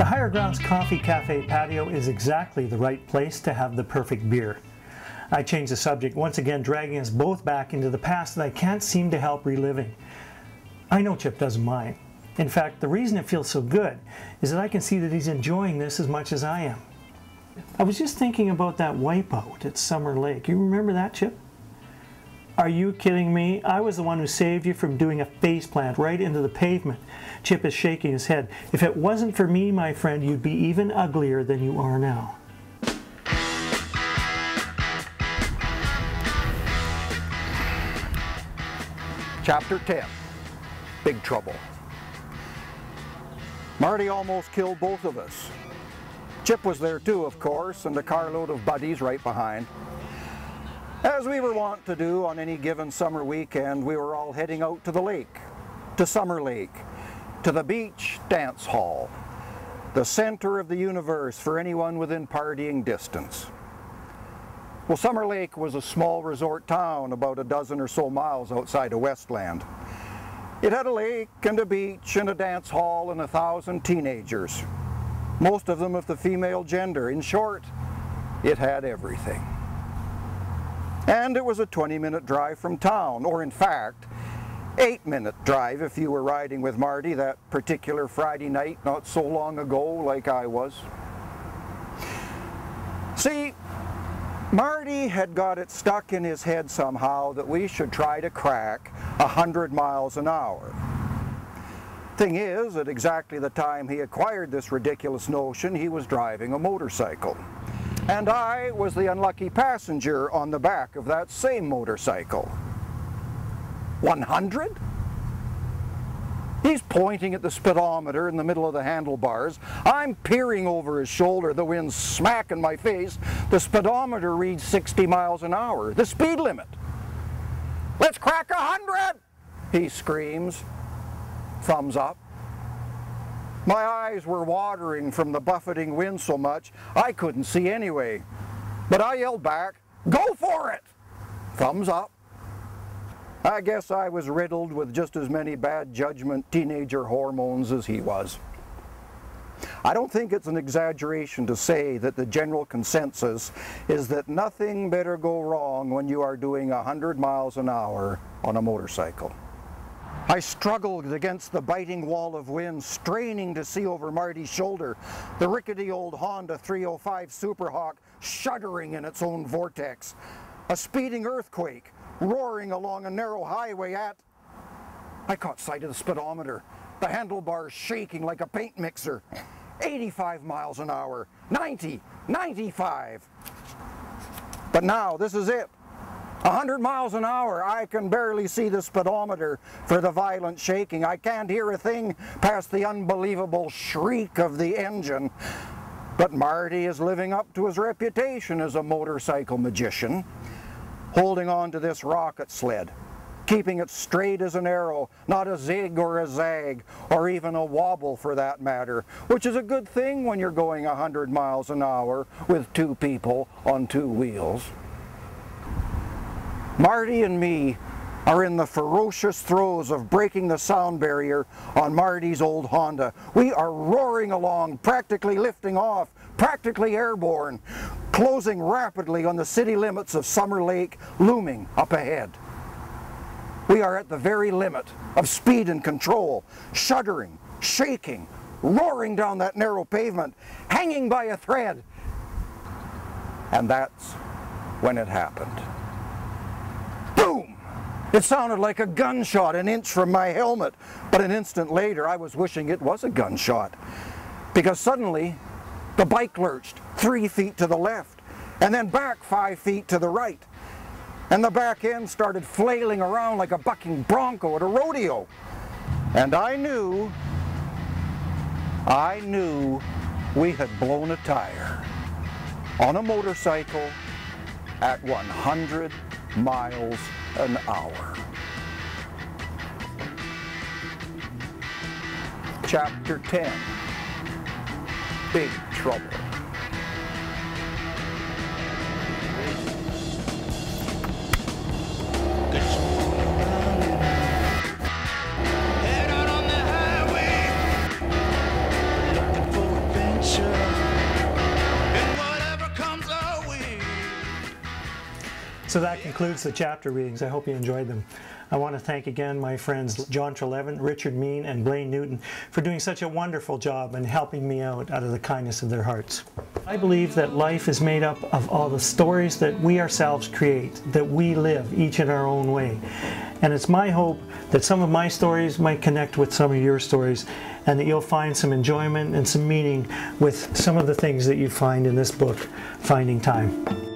The Higher Grounds Coffee Cafe patio is exactly the right place to have the perfect beer. I change the subject, once again dragging us both back into the past that I can't seem to help reliving. I know Chip doesn't mind. In fact, the reason it feels so good is that I can see that he's enjoying this as much as I am. I was just thinking about that wipeout at Summer Lake. You remember that, Chip? Are you kidding me? I was the one who saved you from doing a faceplant right into the pavement. Chip is shaking his head. If it wasn't for me, my friend, you'd be even uglier than you are now. Chapter 10, Big Trouble. Marty almost killed both of us. Chip was there too, of course, and a carload of buddies right behind. As we were wont to do on any given summer weekend, we were all heading out to the lake, to Summer Lake, to the beach dance hall, the center of the universe for anyone within partying distance. Well, Summer Lake was a small resort town about a dozen or so miles outside of Westland. It had a lake and a beach and a dance hall and 1,000 teenagers, most of them of the female gender. In short, it had everything. And it was a 20-minute drive from town, or in fact, 8-minute drive if you were riding with Marty that particular Friday night not so long ago like I was. See, Marty had got it stuck in his head somehow that we should try to crack 100 miles an hour. Thing is, at exactly the time he acquired this ridiculous notion, he was driving a motorcycle. And I was the unlucky passenger on the back of that same motorcycle. 100? He's pointing at the speedometer in the middle of the handlebars. I'm peering over his shoulder, the wind's smacking my face. The speedometer reads 60 miles an hour, the speed limit. "Let's crack 100!" he screams. Thumbs up. My eyes were watering from the buffeting wind so much I couldn't see anyway. But I yelled back, "Go for it!" Thumbs up. I guess I was riddled with just as many bad judgment teenager hormones as he was. I don't think it's an exaggeration to say that the general consensus is that nothing better go wrong when you are doing 100 miles an hour on a motorcycle. I struggled against the biting wall of wind, straining to see over Marty's shoulder, the rickety old Honda 305 Superhawk shuddering in its own vortex, a speeding earthquake roaring along a narrow highway at... I caught sight of the speedometer, the handlebars shaking like a paint mixer. 85 miles an hour, 90, 95. But now, this is it. 100 miles an hour, I can barely see the speedometer for the violent shaking. I can't hear a thing past the unbelievable shriek of the engine. But Marty is living up to his reputation as a motorcycle magician, holding on to this rocket sled, keeping it straight as an arrow, not a zig or a zag, or even a wobble for that matter, which is a good thing when you're going 100 miles an hour with two people on two wheels. Marty and me are in the ferocious throes of breaking the sound barrier on Marty's old Honda. We are roaring along, practically lifting off, practically airborne, closing rapidly on the city limits of Summer Lake looming up ahead. We are at the very limit of speed and control, shuddering, shaking, roaring down that narrow pavement, hanging by a thread. And that's when it happened. Boom! It sounded like a gunshot an inch from my helmet, but an instant later I was wishing it was a gunshot, because suddenly the bike lurched 3 feet to the left and then back 5 feet to the right, and the back end started flailing around like a bucking bronco at a rodeo. And I knew we had blown a tire on a motorcycle at 100 miles an hour. Chapter 10, Big Trouble. Head out on the highway, looking for a So that concludes the chapter readings. I hope you enjoyed them. I want to thank again my friends John Treleaven, Richard Mean, and Blaine Newton for doing such a wonderful job and helping me out of the kindness of their hearts. I believe that life is made up of all the stories that we ourselves create, that we live each in our own way. And it's my hope that some of my stories might connect with some of your stories, and that you'll find some enjoyment and some meaning with some of the things that you find in this book, Finding Time.